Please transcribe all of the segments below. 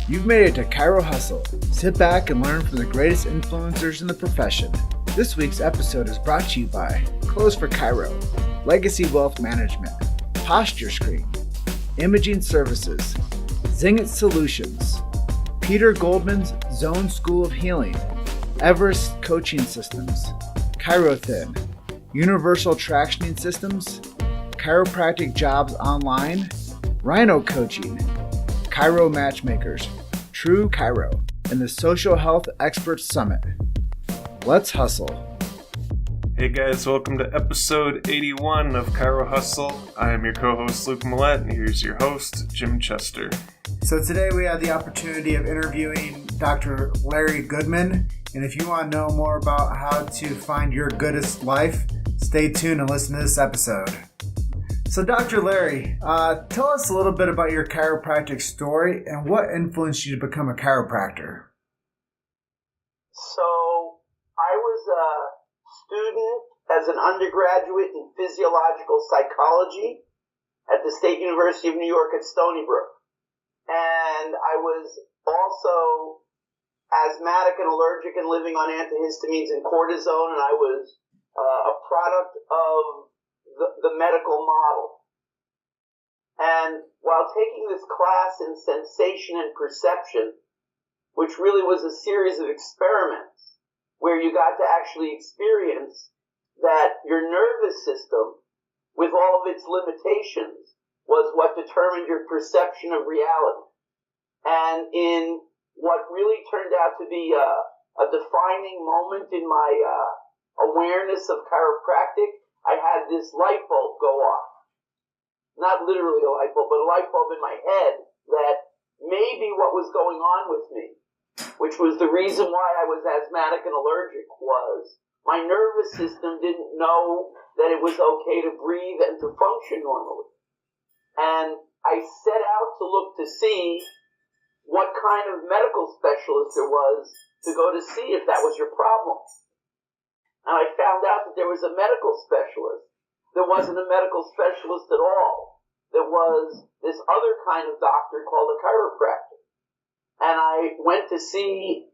You've made it to Chiro Hustle. Sit back and learn from the greatest influencers in the profession. This week's episode is brought to you by Clothes for Chiro, Legacy Wealth Management, Posture Screen, Imaging Services, Zingit Solutions, Peter Goldman's Zone School of Healing, Everest Coaching Systems, ChiroThin, Universal Tractioning Systems, Chiropractic Jobs Online, Rhino Coaching, Chiro Matchmakers, True Chiro, and the Social Health Experts Summit. Let's hustle. Hey guys, welcome to episode 81 of Chiro Hustle. I am your co-host Luke Millette, and here's your host, Jim Chester. So today we had the opportunity of interviewing Dr. Larry Goodman, and if you want to know more about how to find your goodest life, stay tuned and listen to this episode. So Dr. Larry, tell us a little bit about your chiropractic story and what influenced you to become a chiropractor. So I was a student as an undergraduate in physiological psychology at the State University of New York at Stony Brook. And I was also asthmatic and allergic and living on antihistamines and cortisone, and I was a product of the medical model. And while taking this class in sensation and perception, which really was a series of experiments where you got to actually experience that your nervous system, with all of its limitations, was what determined your perception of reality. And in what really turned out to be a defining moment in my awareness of chiropractic, I had this light bulb go off. Not literally a light bulb, but a light bulb in my head that maybe what was going on with me, which was the reason why I was asthmatic and allergic, was my nervous system didn't know that it was okay to breathe and to function normally. And I set out to look to see what kind of medical specialist there was to go to see if that was your problem. And I found out that there was a medical specialist. There wasn't a medical specialist at all. There was this other kind of doctor called a chiropractor. And I went to see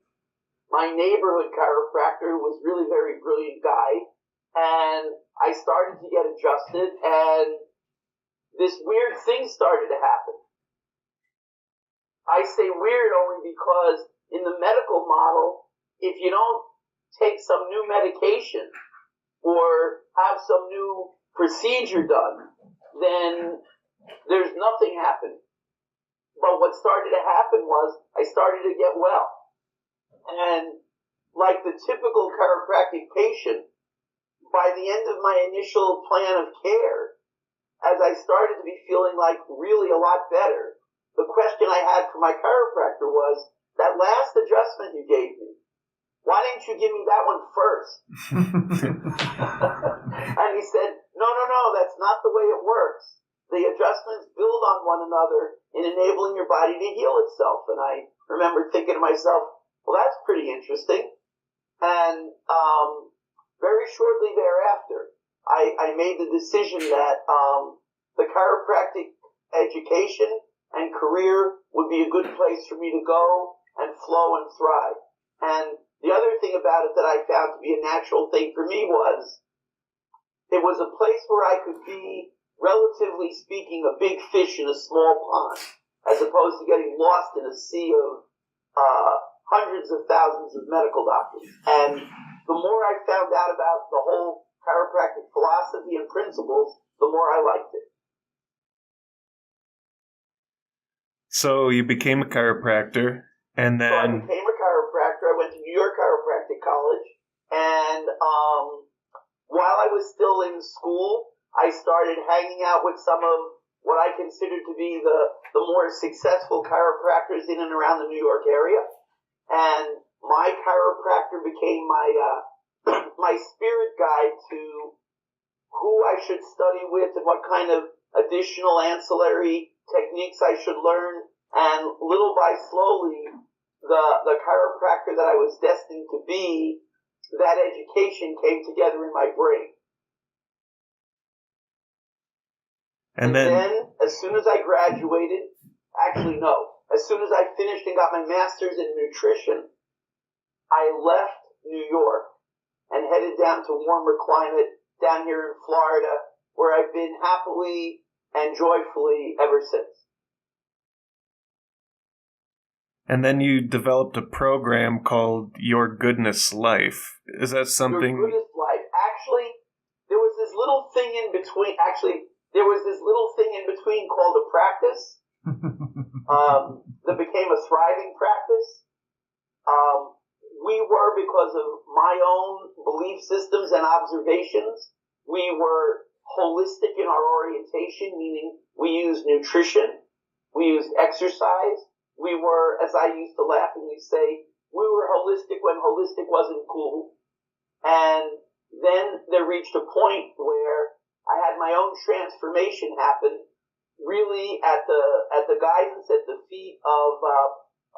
my neighborhood chiropractor, who was really a very brilliant guy. And I started to get adjusted, and this weird thing started to happen. I say weird only because in the medical model, if you don't take some new medication or have some new procedure done, then there's nothing happening. But what started to happen was I started to get well. And like the typical chiropractic patient, by the end of my initial plan of care, as I started to be feeling like really a lot better, the question I had for my chiropractor was, that last adjustment you gave me, why didn't you give me that one first? And he said, no, that's not the way it works. The adjustments build on one another in enabling your body to heal itself. And I remember thinking to myself, well, that's pretty interesting. And very shortly thereafter, I made the decision that the chiropractic education and career would be a good place for me to go and flow and thrive. And the other thing about it that I found to be a natural thing for me was it was a place where I could be, relatively speaking, a big fish in a small pond, as opposed to getting lost in a sea of hundreds of thousands of medical doctors. And the more I found out about the whole chiropractic philosophy and principles, the more I liked it. So you became a chiropractor, and then... So I became a chiropractor. I went to New York Chiropractic College, and while I was still in school, I started hanging out with some of what I considered to be the more successful chiropractors in and around the New York area. And my chiropractor became my my spirit guide to who I should study with and what kind of additional ancillary techniques I should learn. And little by slowly, the chiropractor that I was destined to be, that education came together in my brain. And then, as soon as I graduated, actually no, as soon as I finished and got my master's in nutrition, I left New York and headed down to warmer climate down here in Florida, where I've been happily and joyfully ever since. And then you developed a program called Your Goodness Life. Is that something... Your Goodness Life. Actually, there was this little thing in between called a practice that became a thriving practice. We were, because of my own belief systems and observations, we were holistic in our orientation, meaning we used nutrition, we used exercise. We were, as I used to laughingly say, we were holistic when holistic wasn't cool. And then there reached a point where I had my own transformation happen, really at the guidance, at the feet of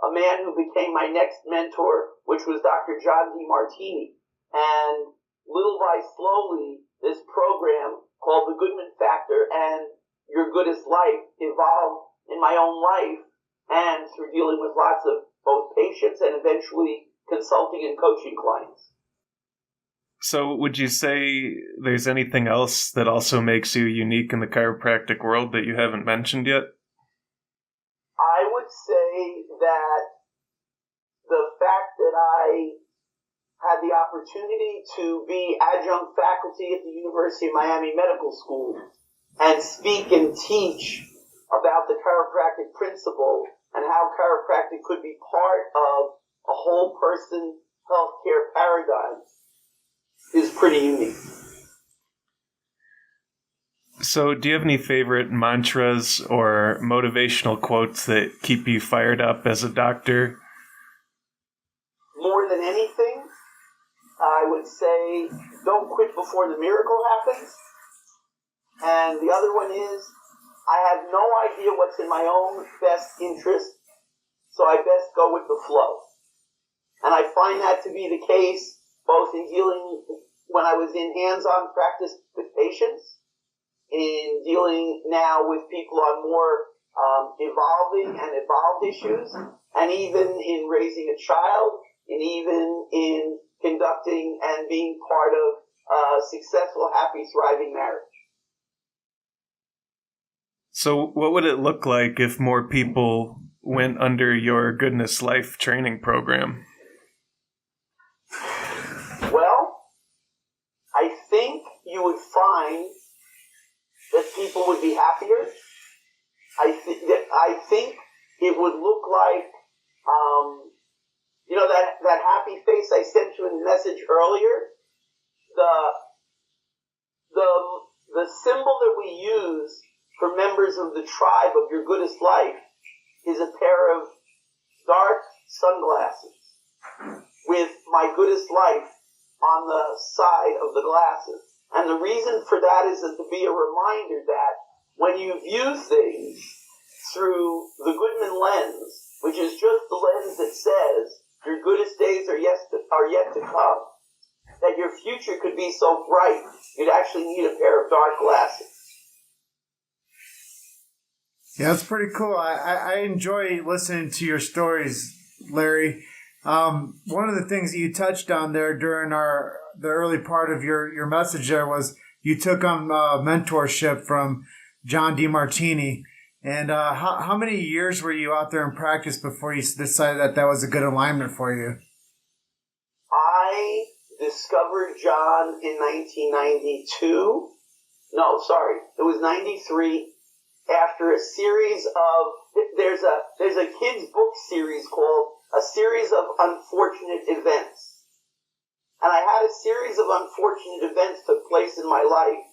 a man who became my next mentor, which was Dr. John Demartini. And little by slowly, this program called the Goodman Factor and Your Goodest Life evolved in my own life and through dealing with lots of both patients and eventually consulting and coaching clients. So would you say there's anything else that also makes you unique in the chiropractic world that you haven't mentioned yet? I would say that the fact that I had the opportunity to be adjunct faculty at the University of Miami Medical School and speak and teach about the chiropractic principle and how chiropractic could be part of a whole person healthcare paradigm is pretty unique. So do you have any favorite mantras or motivational quotes that keep you fired up as a doctor? More than anything, I would say, don't quit before the miracle happens. And the other one is, I have no idea what's in my own best interest, so I best go with the flow. And I find that to be the case both in dealing, when I was in hands-on practice with patients, in dealing now with people on more evolving and evolved issues, and even in raising a child, and even in conducting and being part of a successful, happy, thriving marriage. So what would it look like if more people went under Your Goodness Life training program? Well, I think you would find that people would be happier. I think it would look like, that happy face I sent you in the message earlier. The symbol that we use for members of the tribe of Your Goodest Life is a pair of dark sunglasses with My Goodest Life on the side of the glasses. And the reason for that is to be a reminder that when you view things through the Goodman lens, which is just the lens that says your goodest days are yet to come, that your future could be so bright, you'd actually need a pair of dark glasses. Yeah, that's pretty cool. I enjoy listening to your stories, Larry. One of the things that you touched on there during the early part of your message there was you took on mentorship from John Demartini. And how many years were you out there in practice before you decided that was a good alignment for you? I discovered John in 1992. No, sorry, it was 93. After a series of, there's a kids book series called A Series of Unfortunate Events. And I had a series of unfortunate events took place in my life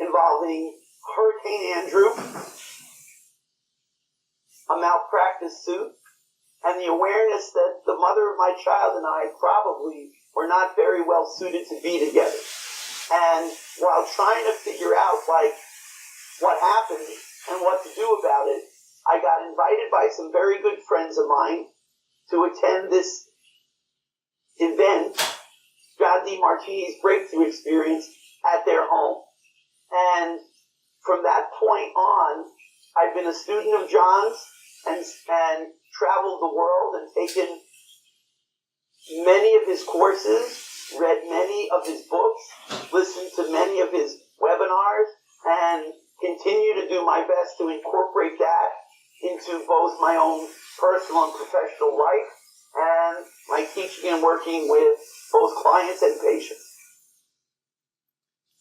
involving Hurricane Andrew, a malpractice suit, and the awareness that the mother of my child and I probably were not very well suited to be together. And while trying to figure out, what happened and what to do about it, I got invited by some very good friends of mine to attend this event, John Demartini's breakthrough experience, at their home. And from that point on, I've been a student of John's, and traveled the world and taken many of his courses, read many of his books, listened to many of his webinars, and continue to do my best to incorporate that into both my own personal and professional life and my teaching and working with both clients and patients.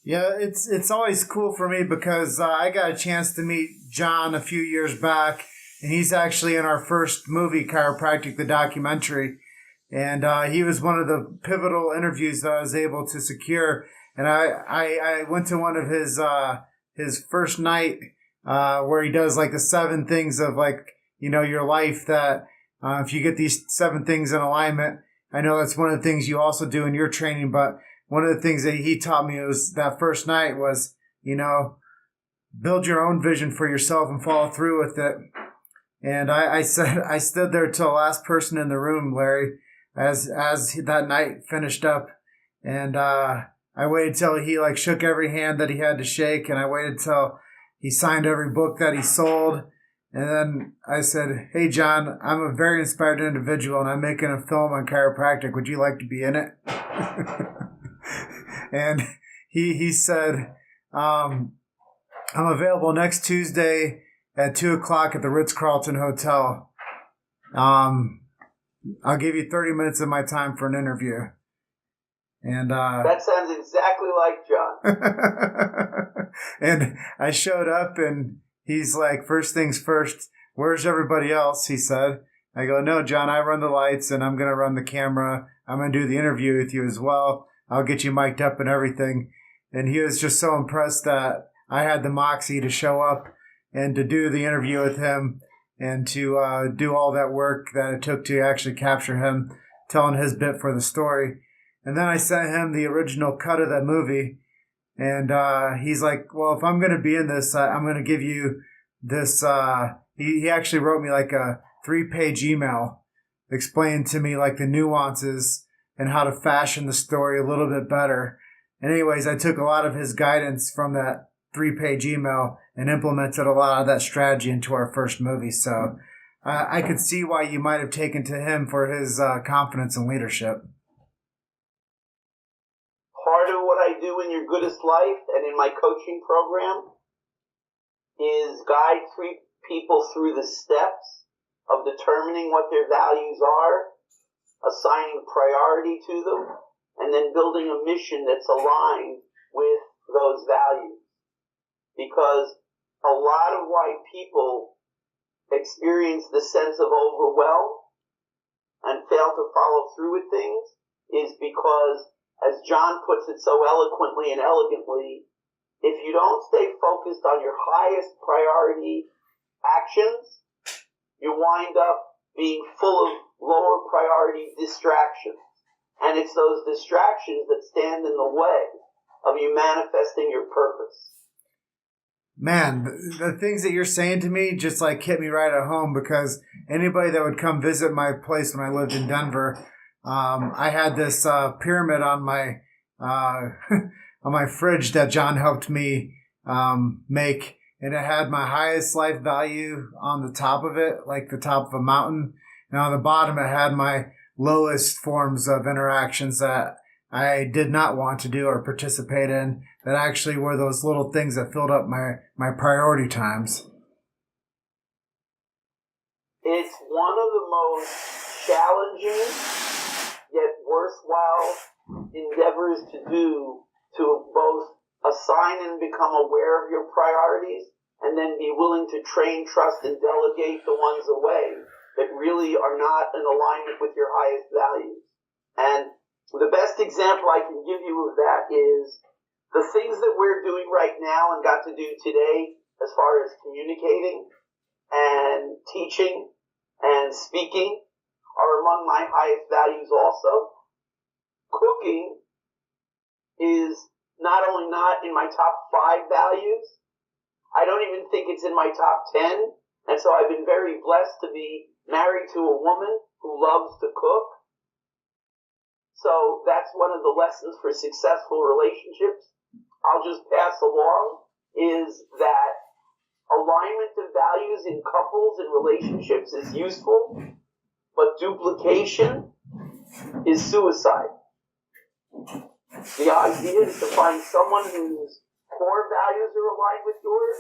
Yeah, it's always cool for me because I got a chance to meet John a few years back, and he's actually in our first movie, Chiropractic, the documentary. And he was one of the pivotal interviews that I was able to secure. And I went to one of his first night where he does like the 7 things of like, you know, your life that if you get these 7 things in alignment, I know that's one of the things you also do in your training, but one of the things that he taught me was that first night was, you know, build your own vision for yourself and follow through with it. And I stood there till the last person in the room, Larry, as that night finished up. And I waited till he like shook every hand that he had to shake, and I waited till he signed every book that he sold. And then I said, "Hey, John, I'm a very inspired individual, and I'm making a film on chiropractic. Would you like to be in it?" And he said, "I'm available next Tuesday at 2:00 at the Ritz-Carlton Hotel. I'll give you 30 minutes of my time for an interview." And that sounds exactly like John. And I showed up, and he's like, "First things first, where's everybody else?" he said. I go, "No, John, I run the lights, and I'm going to run the camera. I'm going to do the interview with you as well. I'll get you mic'd up and everything." And he was just so impressed that I had the moxie to show up and to do the interview with him and to do all that work that it took to actually capture him telling his bit for the story. And then I sent him the original cut of that movie. And he's like, "Well, if I'm going to be in this, I'm going to give you this." He actually wrote me like a 3-page email explaining to me like the nuances and how to fashion the story a little bit better. And anyways, I took a lot of his guidance from that 3-page email and implemented a lot of that strategy into our first movie. So I could see why you might have taken to him for his confidence and leadership. Part of what I do in Your Goodest Life and in my coaching program is guide 3 people through the steps of determining what their values are, assigning priority to them, and then building a mission that's aligned with those values. Because a lot of why people experience the sense of overwhelm and fail to follow through with things is because, as John puts it so eloquently and elegantly, if you don't stay focused on your highest priority actions, you wind up being full of lower priority distractions. And it's those distractions that stand in the way of you manifesting your purpose. Man, the things that you're saying to me just like hit me right at home, because anybody that would come visit my place when I lived in Denver, I had this pyramid on my on my fridge that John helped me make, and it had my highest life value on the top of it, like the top of a mountain, and on the bottom it had my lowest forms of interactions that I did not want to do or participate in, that actually were those little things that filled up my priority times. It's one of the most challenging yet worthwhile endeavors to do, to both assign and become aware of your priorities and then be willing to train, trust, and delegate the ones away that really are not in alignment with your highest values. And the best example I can give you of that is the things that we're doing right now and got to do today as far as communicating and teaching and speaking are among my highest values also. Cooking is not only not in my top 5 values, I don't even think it's in my top 10. And so I've been very blessed to be married to a woman who loves to cook. So that's one of the lessons for successful relationships I'll just pass along, is that alignment of values in couples and relationships is useful, but duplication is suicide. The idea is to find someone whose core values are aligned with yours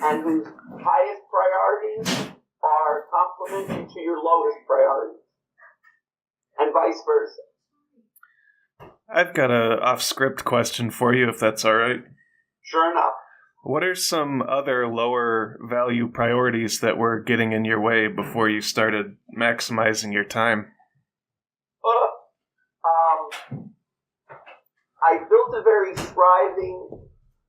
and whose highest priorities are complementary to your lowest priorities, and vice versa. I've got a off-script question for you, if that's all right. Sure enough. What are some other lower value priorities that were getting in your way before you started maximizing your time? I built a very thriving,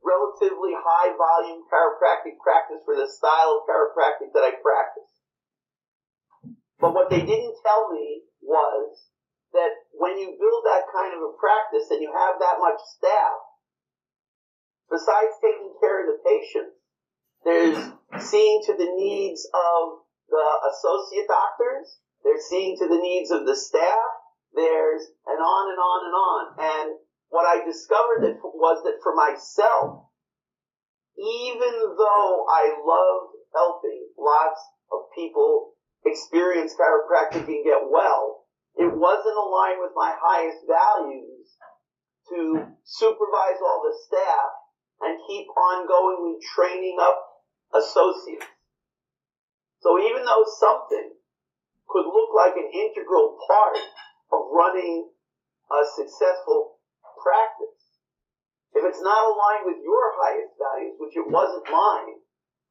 relatively high volume chiropractic practice for the style of chiropractic that I practice. But what they didn't tell me was that when you build that kind of a practice and you have that much staff, besides taking care of the patients, there's seeing to the needs of the associate doctors, there's seeing to the needs of the staff, there's and on and on and on. And what I discovered was that for myself, even though I loved helping lots of people experience chiropractic and get well, it wasn't aligned with my highest values to supervise all the staff and keep ongoingly training up associates. So even though something could look like an integral part of running a successful practice, if it's not aligned with your highest values, which it wasn't mine,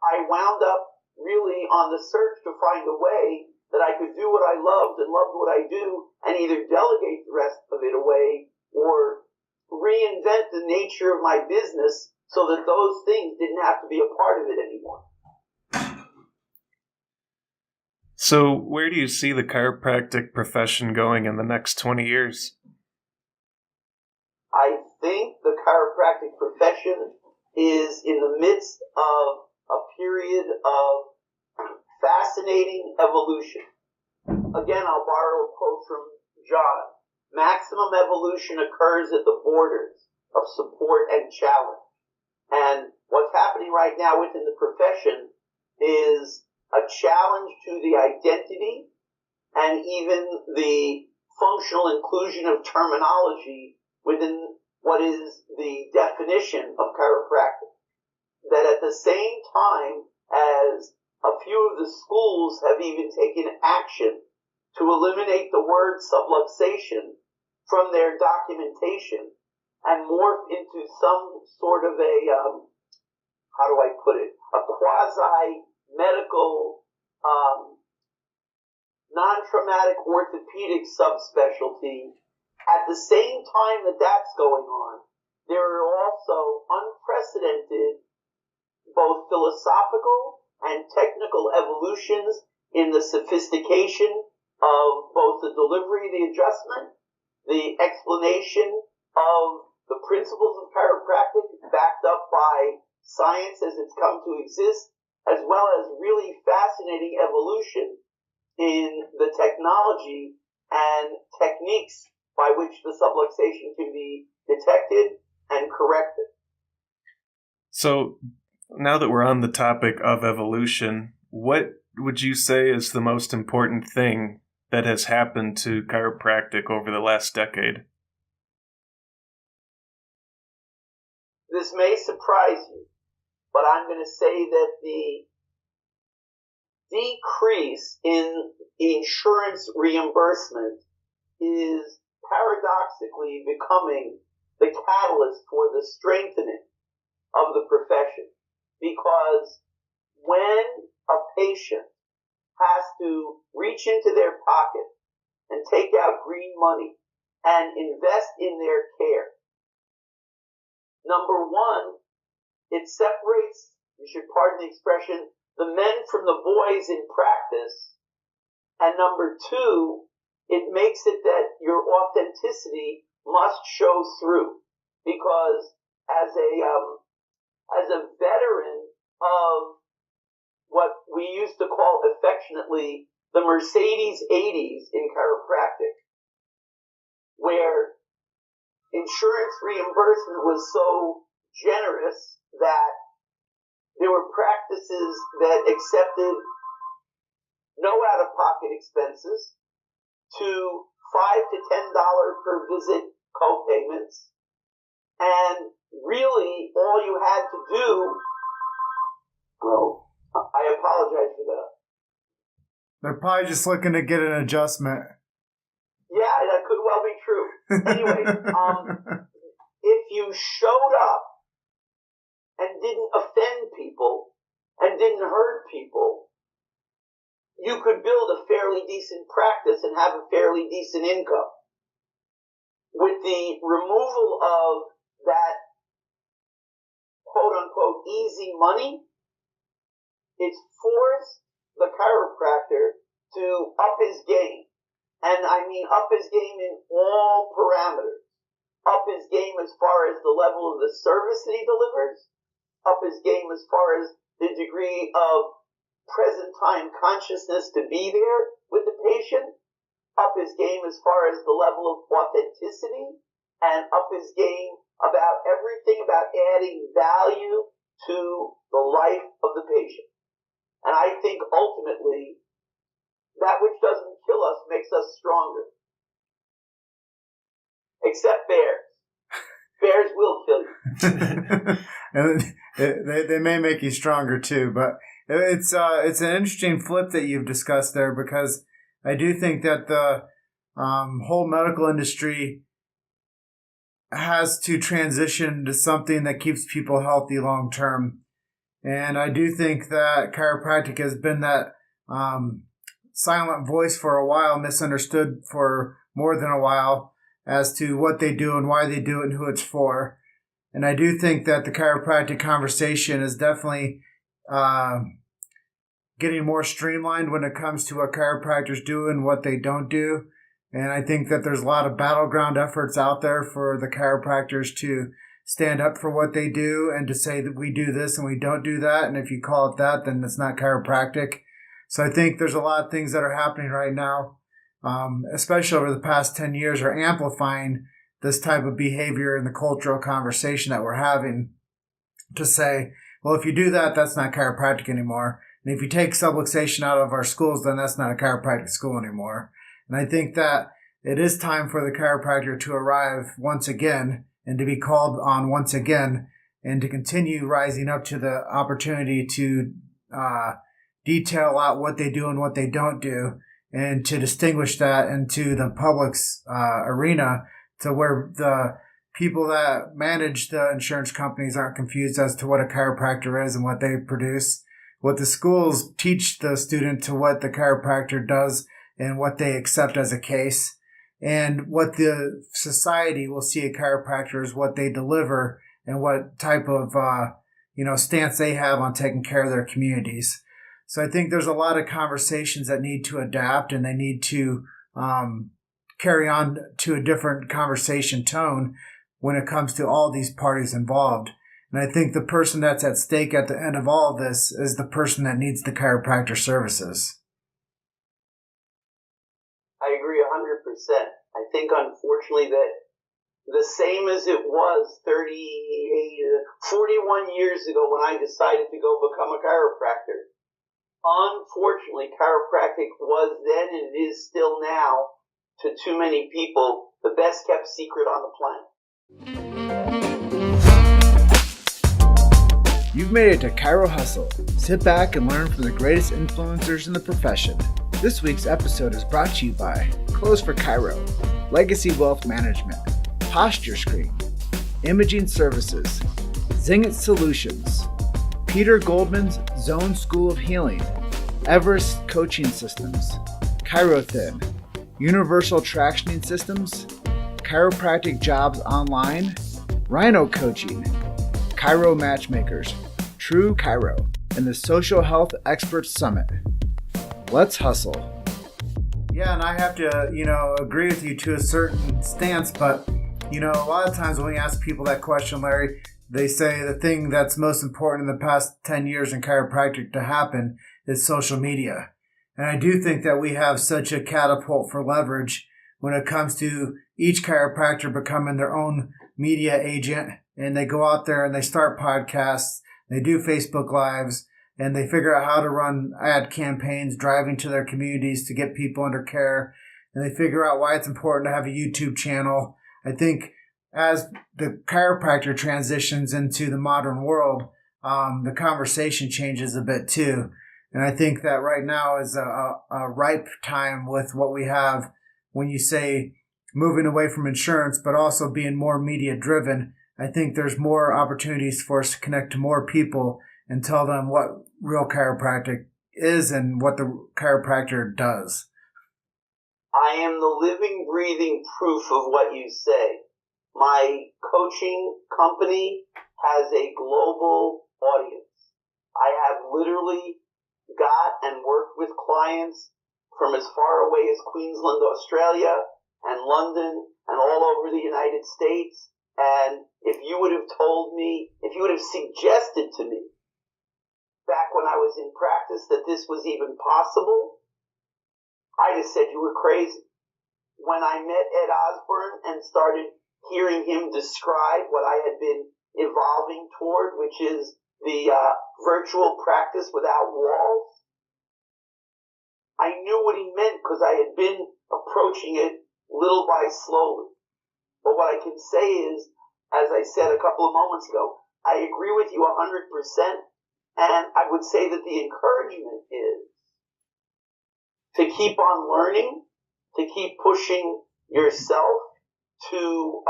I wound up really on the search to find a way that I could do what I loved and loved what I do and either delegate the rest of it away or reinvent the nature of my business so that those things didn't have to be a part of it anymore. So, where do you see the chiropractic profession going in the next 20 years? I think the chiropractic profession is in the midst of a period of fascinating evolution. Again, I'll borrow a quote from John. Maximum evolution occurs at the borders of support and challenge. And what's happening right now within the profession is a challenge to the identity and even the functional inclusion of terminology within what is the definition of chiropractic. That at the same time as a few of the schools have even taken action to eliminate the word subluxation from their documentation and morph into some sort of a, how do I put it, a quasi-medical, non-traumatic orthopedic subspecialty. At the same time that that's going on, there are also unprecedented both philosophical and technical evolutions in the sophistication of both the delivery, the adjustment, the explanation of the principles of chiropractic backed up by science as it's come to exist, as well as really fascinating evolution in the technology and techniques by which the subluxation can be detected and corrected. So, now that we're on the topic of evolution, what would you say is the most important thing that has happened to chiropractic over the last decade? This may surprise you, but I'm going to say that the decrease in insurance reimbursement is paradoxically becoming the catalyst for the strengthening of the profession. Because when a patient has to reach into their pocket and take out green money and invest in their care, number one, it separates, you should pardon the expression, the men from the boys in practice. And number two, it makes it that your authenticity must show through. Because as a veteran of what we used to call affectionately the Mercedes 80s in chiropractic, where insurance reimbursement was so generous that there were practices that accepted no out-of-pocket expenses to $5 to $10 per visit co-payments, and really all you had to do, well, I apologize for that. They're probably just looking to get an adjustment. Yeah, that could well be true. Anyway, if you showed up and didn't offend people and didn't hurt people, you could build a fairly decent practice and have a fairly decent income. With the removal of that quote-unquote easy money, it's forced the chiropractor to up his game. And I mean up his game in all parameters. Up his game as far as the level of the service that he delivers. Up his game as far as the degree of present time consciousness to be there with the patient. Up his game as far as the level of authenticity. And up his game about everything about adding value to the life of the patient. And I think ultimately, that which doesn't kill us makes us stronger. Except bears. Bears will kill you. And they may make you stronger too, but it's an interesting flip that you've discussed there, because I do think that the whole medical industry has to transition to something that keeps people healthy long term. And I do think that chiropractic has been that silent voice for a while, misunderstood for more than a while as to what they do and why they do it and who it's for. And I do think that the chiropractic conversation is definitely getting more streamlined when it comes to what chiropractors do and what they don't do. And I think that there's a lot of battleground efforts out there for the chiropractors to stand up for what they do and to say that we do this and we don't do that. And if you call it that, then it's not chiropractic. So I think there's a lot of things that are happening right now, especially over the past 10 years, are amplifying this type of behavior in the cultural conversation that we're having, to say, well, if you do that, that's not chiropractic anymore. And if you take subluxation out of our schools, then that's not a chiropractic school anymore. And I think that it is time for the chiropractor to arrive once again and to be called on once again and to continue rising up to the opportunity to detail out what they do and what they don't do, and to distinguish that into the public's arena, to where the people that manage the insurance companies aren't confused as to what a chiropractor is and what they produce. What the schools teach the student to what the chiropractor does and what they accept as a case. And what the society will see a chiropractor is what they deliver and what type of stance they have on taking care of their communities. So I think there's a lot of conversations that need to adapt, and they need to carry on to a different conversation tone when it comes to all these parties involved. And I think the person that's at stake at the end of all of this is the person that needs the chiropractor services. I agree 100%. I think, unfortunately, that the same as it was 41 years ago when I decided to go become a chiropractor. Unfortunately, chiropractic was then and it is still now, to too many people, the best kept secret on the planet. You've made it to Chiro Hustle. Sit back and learn from the greatest influencers in the profession. This week's episode is brought to you by Close for Chiro, Legacy Wealth Management, Posture Screen, Imaging Services, Zingit Solutions, Peter Goldman's Zone School of Healing, Everest Coaching Systems, ChiroThin, Universal Tractioning Systems, Chiropractic Jobs Online, Rhino Coaching, Chiro Matchmakers, True Chiro, and the Social Health Experts Summit. Let's hustle. Yeah, and I have to, agree with you to a certain stance, but, a lot of times when we ask people that question, Larry, they say the thing that's most important in the past 10 years in chiropractic to happen is social media. And I do think that we have such a catapult for leverage when it comes to each chiropractor becoming their own media agent, and they go out there and they start podcasts, They do Facebook Lives, and they figure out how to run ad campaigns, driving to their communities to get people under care. And they figure out why it's important to have a YouTube channel. I think as the chiropractor transitions into the modern world, the conversation changes a bit too. And I think that right now is a ripe time with what we have when you say moving away from insurance, but also being more media driven. I think there's more opportunities for us to connect to more people and tell them what real chiropractic is and what the chiropractor does. I am the living, breathing proof of what you say. My coaching company has a global audience. I have literally got and worked with clients from as far away as Queensland, Australia, and London, and all over the United States. And if you would have told me, if you would have suggested to me back when I was in practice that this was even possible, I'd have said you were crazy. When I met Ed Osborne and started hearing him describe what I had been evolving toward, which is the virtual practice without walls, I knew what he meant because I had been approaching it little by slowly. But what I can say is, as I said a couple of moments ago, I agree with you 100%, and I would say that the encouragement is to keep on learning, to keep pushing yourself, to,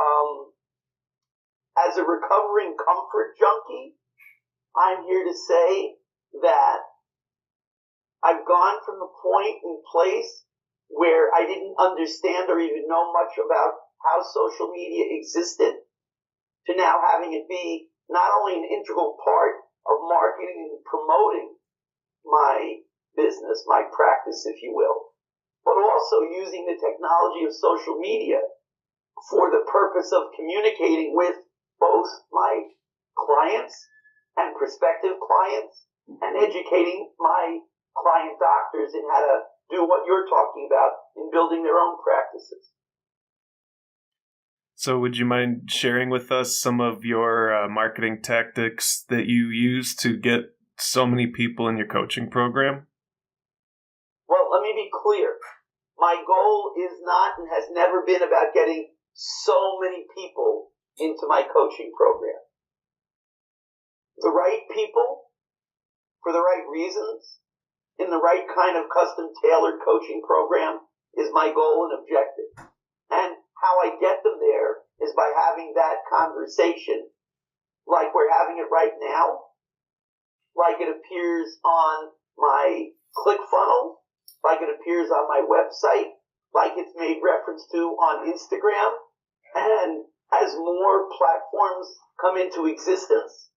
as a recovering comfort junkie, I'm here to say that I've gone from the point and place where I didn't understand or even know much about how social media existed to now having it be not only an integral part of marketing and promoting my business, my practice, if you will, but also using the technology of social media for the purpose of communicating with both my clients and prospective clients and educating my client doctors in how to do what you're talking about in building their own practices. So would you mind sharing with us some of your marketing tactics that you use to get so many people in your coaching program? Well, let me be clear. My goal is not and has never been about getting so many people into my coaching program. The right people, for the right reasons, in the right kind of custom tailored coaching program is my goal and objective. And how I get them there is by having that conversation like we're having it right now, like it appears on my ClickFunnels, like it appears on my website, like it's made reference to on Instagram. And as more platforms come into existence,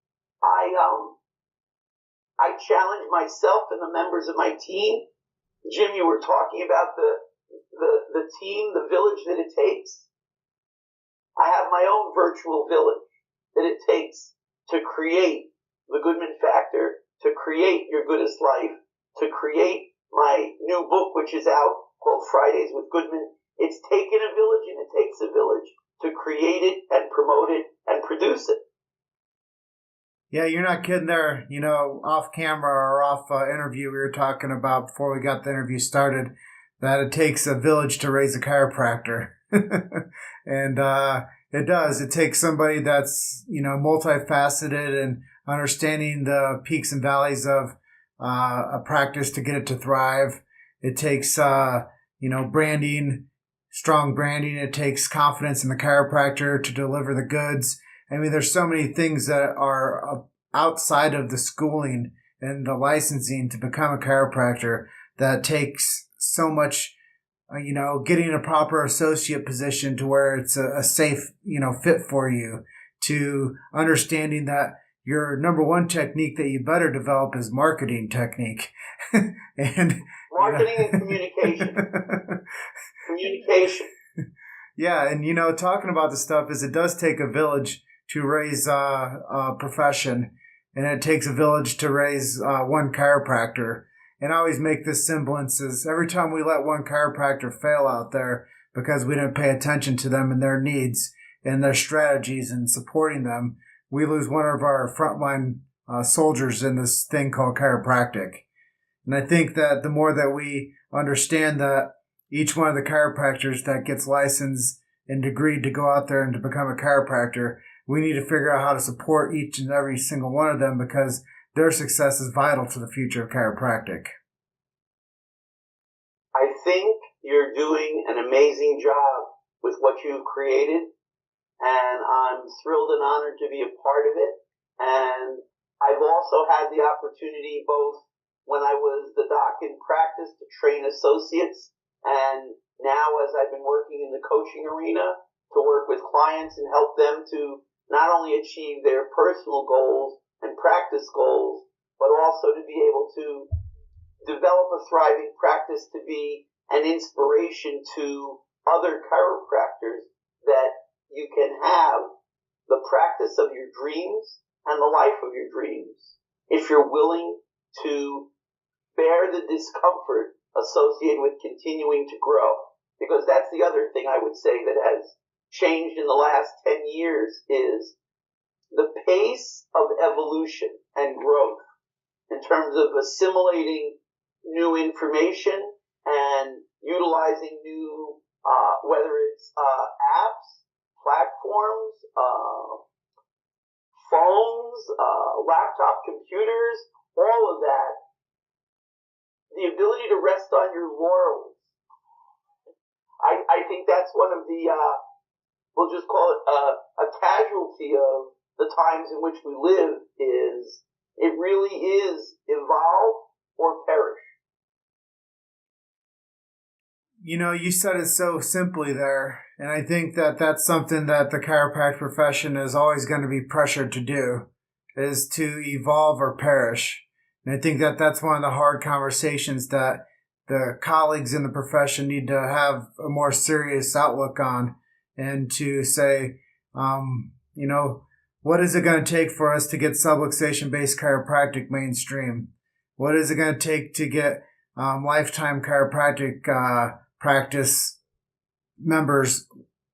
I challenge myself and the members of my team. Jim, you were talking about the team, the village that it takes. I have my own virtual village that it takes to create the Goodman Factor, to create Your Goodest Life, to create my new book, which is out, called Fridays with Goodman. It's taken a village and it takes a village to create it and promote it and produce it. Yeah, you're not kidding there. You know, off camera or off interview, we were talking about before we got the interview started that it takes a village to raise a chiropractor. And it does. It takes somebody that's, you know, multifaceted and understanding the peaks and valleys of a practice to get it to thrive. It takes, branding, strong branding. It takes confidence in the chiropractor to deliver the goods. I mean, there's so many things that are outside of the schooling and the licensing to become a chiropractor that takes so much, getting a proper associate position to where it's a safe, fit for you, to understanding that your number one technique that you better develop is marketing technique. And marketing and communication. Communication. Yeah, and talking about the stuff is it does take a village to raise a profession, and it takes a village to raise one chiropractor. And I always make this semblance is every time we let one chiropractor fail out there because we didn't pay attention to them and their needs and their strategies and supporting them, we lose one of our frontline soldiers in this thing called chiropractic. And I think that the more that we understand that each one of the chiropractors that gets licensed and degreed to go out there and to become a chiropractor, we need to figure out how to support each and every single one of them because their success is vital to the future of chiropractic. I think you're doing an amazing job with what you've created, and I'm thrilled and honored to be a part of it. And I've also had the opportunity, both when I was the doc in practice, to train associates, and now as I've been working in the coaching arena, to work with clients and help them to not only achieve their personal goals and practice goals, but also to be able to develop a thriving practice to be an inspiration to other chiropractors, that you can have the practice of your dreams and the life of your dreams if you're willing to bear the discomfort associated with continuing to grow. Because that's the other thing I would say that has changed in the last 10 years is the pace of evolution and growth in terms of assimilating new information and utilizing new, whether it's apps, platforms, phones, laptop computers, all of that, the ability to rest on your laurels. I think that's one of the, we'll just call it a casualty of the times in which we live, is it really is evolve or perish. You know, you said it so simply there, and I think that that's something that the chiropractic profession is always going to be pressured to do, is to evolve or perish. And I think that that's one of the hard conversations that the colleagues in the profession need to have a more serious outlook on, and to say, you know, what is it going to take for us to get subluxation-based chiropractic mainstream? What is it going to take to get lifetime chiropractic practice members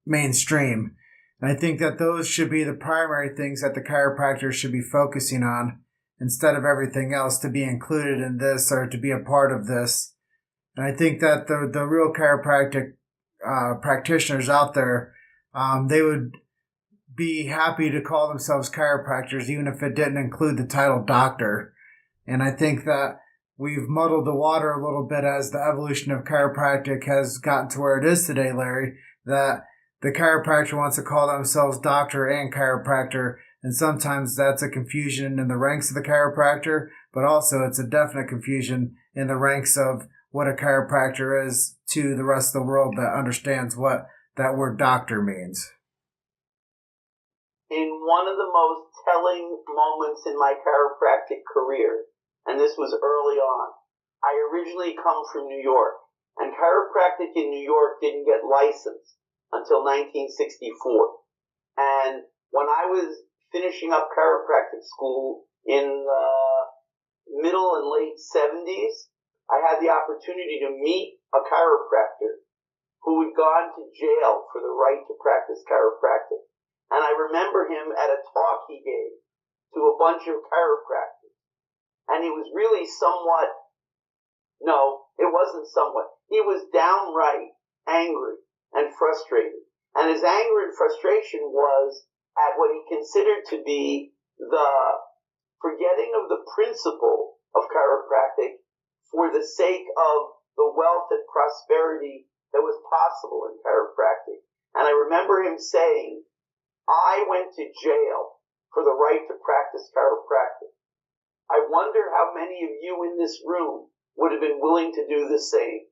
mainstream? And I think that those should be the primary things that the chiropractors should be focusing on instead of everything else to be included in this or to be a part of this. And I think that the real chiropractic practitioners out there, they would be happy to call themselves chiropractors even if it didn't include the title doctor. And I think that we've muddled the water a little bit as the evolution of chiropractic has gotten to where it is today, Larry, that the chiropractor wants to call themselves doctor and chiropractor, and sometimes that's a confusion in the ranks of the chiropractor, but also it's a definite confusion in the ranks of what a chiropractor is to the rest of the world that understands what that word doctor means. In one of the most telling moments in my chiropractic career, and this was early on, I originally come from New York, and chiropractic in New York didn't get licensed until 1964. And when I was finishing up chiropractic school in the middle and late 70s, I had the opportunity to meet a chiropractor who had gone to jail for the right to practice chiropractic. And I remember him at a talk he gave to a bunch of chiropractors. And he was really he was downright angry and frustrated. And his anger and frustration was at what he considered to be the forgetting of the principle of chiropractic for the sake of the wealth and prosperity that was possible in chiropractic. And I remember him saying, I went to jail for the right to practice chiropractic. I wonder how many of you in this room would have been willing to do the same.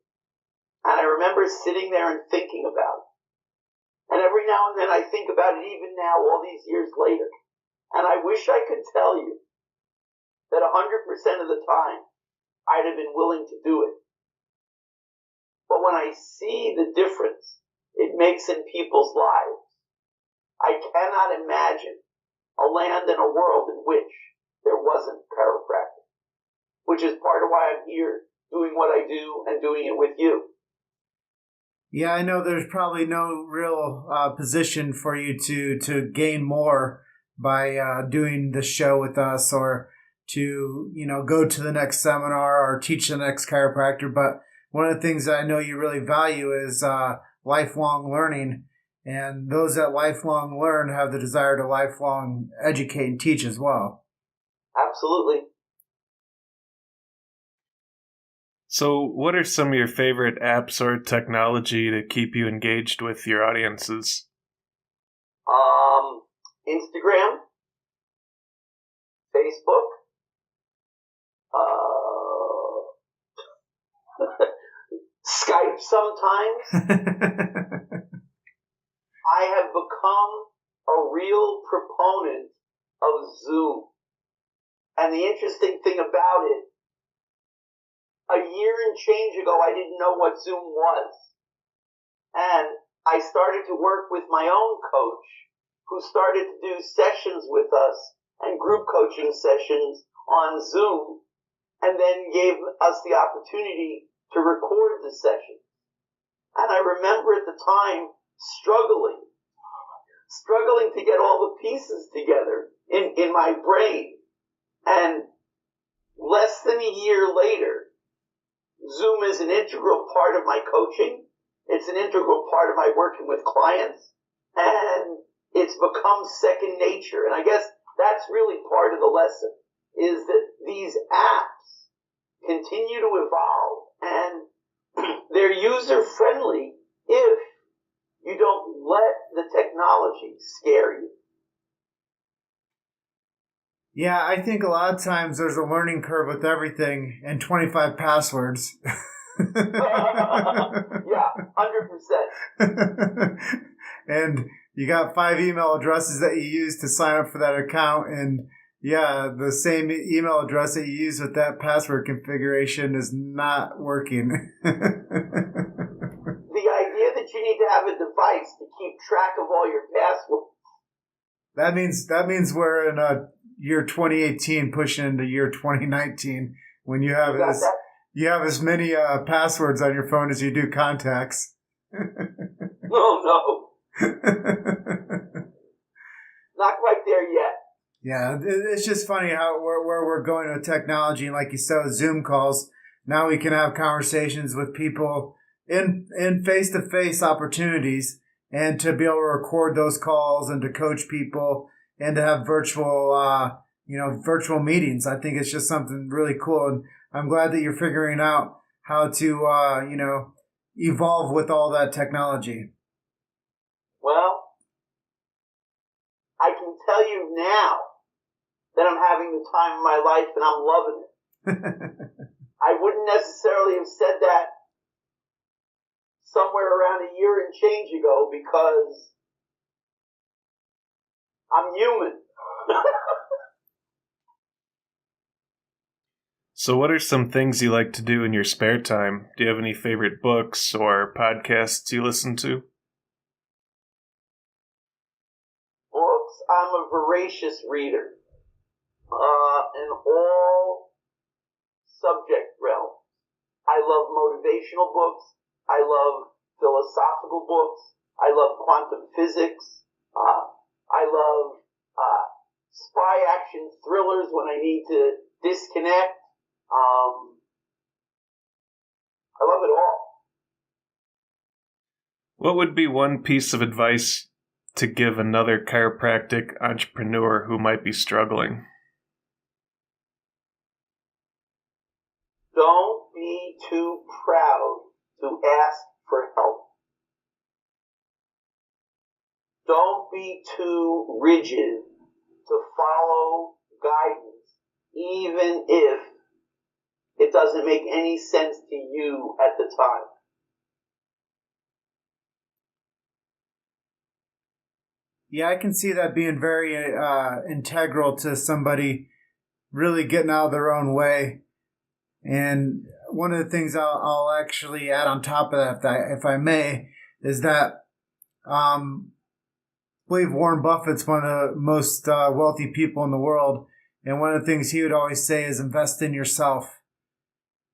And I remember sitting there and thinking about it. And every now and then I think about it even now, all these years later. And I wish I could tell you that 100% of the time I'd have been willing to do it. But when I see the difference it makes in people's lives, I cannot imagine a land and a world in which there wasn't chiropractic, which is part of why I'm here doing what I do and doing it with you. Yeah, I know there's probably no real position for you to gain more by doing the show with us or to, go to the next seminar or teach the next chiropractor. But one of the things that I know you really value is lifelong learning. And those that lifelong learn have the desire to lifelong educate and teach as well. Absolutely. So, what are some of your favorite apps or technology to keep you engaged with your audiences? Instagram, Facebook, Skype sometimes. I have become a real proponent of Zoom. And the interesting thing about it, a year and change ago, I didn't know what Zoom was. And I started to work with my own coach, who started to do sessions with us and group coaching sessions on Zoom, and then gave us the opportunity to record the sessions. And I remember at the time struggling to get all the pieces together in my brain. And less than a year later, Zoom is an integral part of my coaching. It's an integral part of my working with clients. And it's become second nature. And I guess that's really part of the lesson, is that these apps continue to evolve and they're user-friendly if you don't let the technology scare you. Yeah, I think a lot of times there's a learning curve with everything and 25 passwords. Yeah, 100%. And you got 5 email addresses that you use to sign up for that account. And yeah, the same email address that you use with that password configuration is not working. The idea that you need to have a device to keep track of all your passwords. That means we're in year 2018 pushing into year 2019 when you have as many passwords on your phone as you do contacts. No. Not quite there yet. Yeah, it's just funny how where we're going with technology. And like you said, with Zoom calls, now we can have conversations with people in face-to-face opportunities, and to be able to record those calls and to coach people and to have virtual meetings. I think it's just something really cool. And I'm glad that you're figuring out how to, evolve with all that technology. Well, I can tell you now that I'm having the time of my life and I'm loving it. I wouldn't necessarily have said that somewhere around a year and change ago because I'm human. So, what are some things you like to do in your spare time? Do you have any favorite books or podcasts you listen to? Books, I'm a voracious reader. In all subject realms. I love motivational books. I love philosophical books. I love quantum physics. I love spy action thrillers when I need to disconnect. I love it all. What would be one piece of advice to give another chiropractic entrepreneur who might be struggling? Don't be too proud to ask for help. Don't be too rigid to follow guidance, even if it doesn't make any sense to you at the time. Yeah, I can see that being very integral to somebody really getting out of their own way. And one of the things I'll actually add on top of that, if I may, is that I believe Warren Buffett's one of the most wealthy people in the world. And one of the things he would always say is invest in yourself.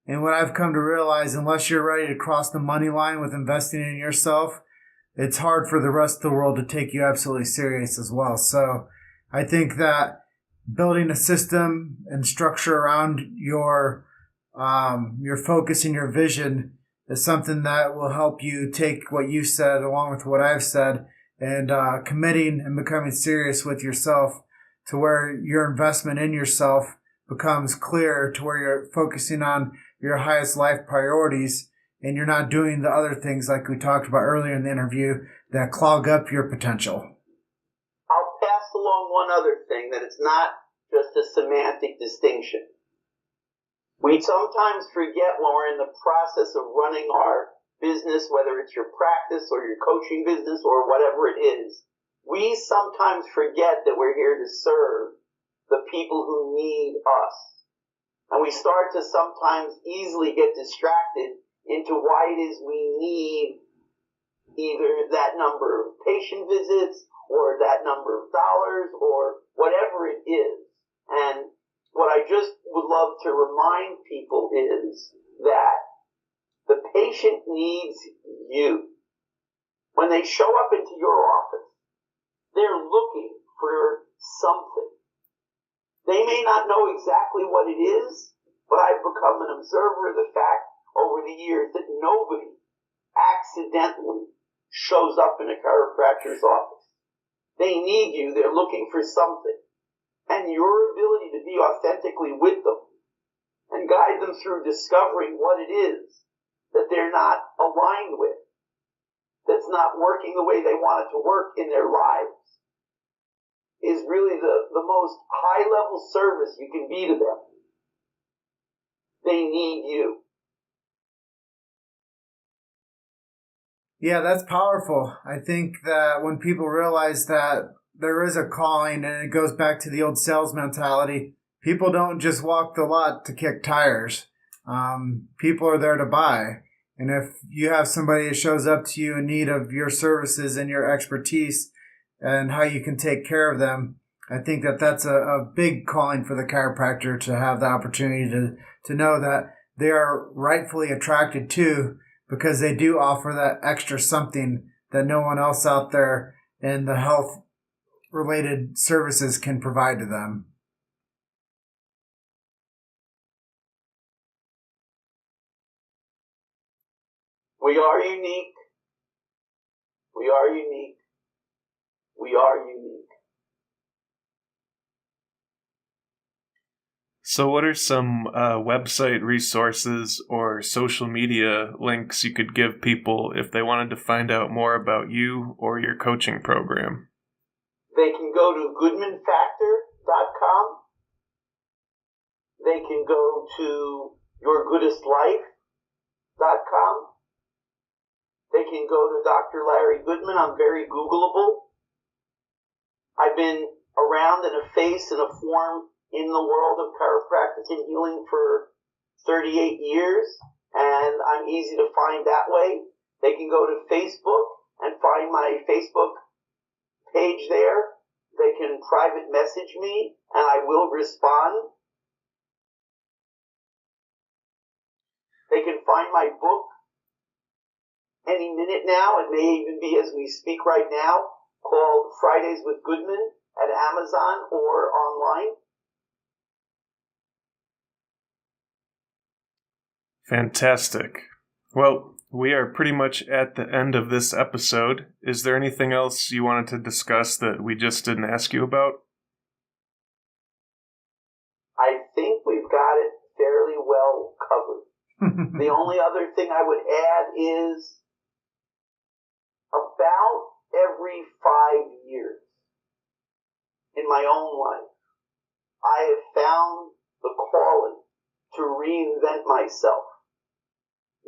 And what I've come to realize, unless you're ready to cross the money line with investing in yourself, it's hard for the rest of the world to take you absolutely serious as well. So I think that building a system and structure around your focus and your vision is something that will help you take what you said along with what I've said and committing and becoming serious with yourself to where your investment in yourself becomes clear, to where you're focusing on your highest life priorities and you're not doing the other things like we talked about earlier in the interview that clog up your potential. I'll pass along one other thing, that it's not just a semantic distinction. We sometimes forget when we're in the process of running our business, whether it's your practice or your coaching business or whatever it is, we sometimes forget that we're here to serve the people who need us. And we start to sometimes easily get distracted into why it is we need either that number of patient visits or that number of dollars or whatever it is. And what I just would love to remind people is that the patient needs you. When they show up into your office, they're looking for something. They may not know exactly what it is, but I've become an observer of the fact over the years that nobody accidentally shows up in a chiropractor's office. They need you. They're looking for something. And your ability to be authentically with them and guide them through discovering what it is that they're not aligned with, that's not working the way they want it to work in their lives, is really the most high-level service you can be to them. They need you. Yeah, that's powerful. I think that when people realize that there is a calling, and it goes back to the old sales mentality, people don't just walk the lot to kick tires. People are there to buy. And if you have somebody that shows up to you in need of your services and your expertise and how you can take care of them, I think that that's a big calling for the chiropractor, to have the opportunity to know that they are rightfully attracted to, because they do offer that extra something that no one else out there in the health related services can provide to them. We are unique. We are unique. We are unique. So what are some website resources or social media links you could give people if they wanted to find out more about you or your coaching program? They can go to goodmanfactor.com. They can go to yourgoodestlife.com. They can go to Dr. Larry Goodman. I'm very Googleable. I've been around in a face and a form in the world of chiropractic and healing for 38 years, and I'm easy to find that way. They can go to Facebook and find my Facebook page there. They can private message me, and I will respond. They can find my book any minute now. It may even be as we speak right now, called Fridays with Goodman, at Amazon or online. Fantastic. Well, we are pretty much at the end of this episode. Is there anything else you wanted to discuss that we just didn't ask you about? I think we've got it fairly well covered. The only other thing I would add is about every 5 years in my own life, I have found the calling to reinvent myself.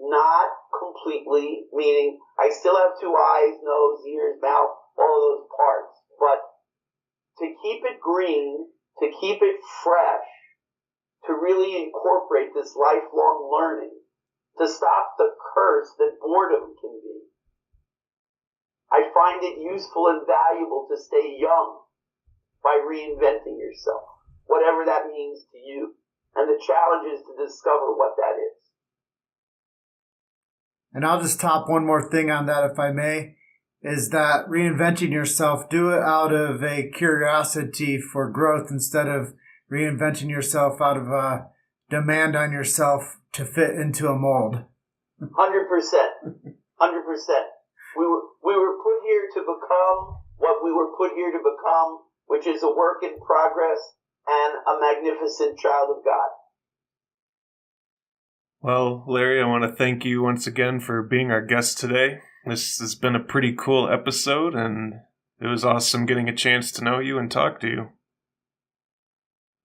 Not completely, meaning I still have 2 eyes, nose, ears, mouth, all of those parts, but to keep it green, to keep it fresh, to really incorporate this lifelong learning, to stop the curse that boredom can be. I find it useful and valuable to stay young by reinventing yourself, whatever that means to you. And the challenge is to discover what that is. And I'll just top one more thing on that, if I may. is that reinventing yourself, do it out of a curiosity for growth instead of reinventing yourself out of a demand on yourself to fit into a mold. 100%. 100%. We were put here to become what we were put here to become, which is a work in progress and a magnificent child of God. Well, Larry, I want to thank you once again for being our guest today. This has been a pretty cool episode, and it was awesome getting a chance to know you and talk to you.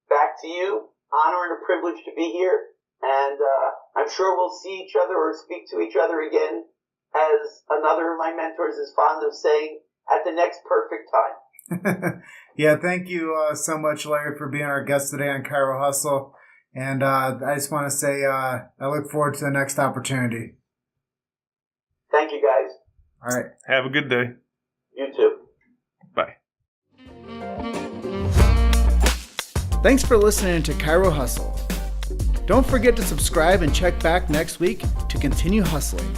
Back to you. Honor and a privilege to be here, and I'm sure we'll see each other or speak to each other again, as another of my mentors is fond of saying, at the next perfect time. Yeah, thank you so much, Larry, for being our guest today on Chiro Hustle. And I just want to say I look forward to the next opportunity. Thank you, guys. All right. Have a good day. You too. Bye. Thanks for listening to Chiro Hustle. Don't forget to subscribe and check back next week to continue hustling.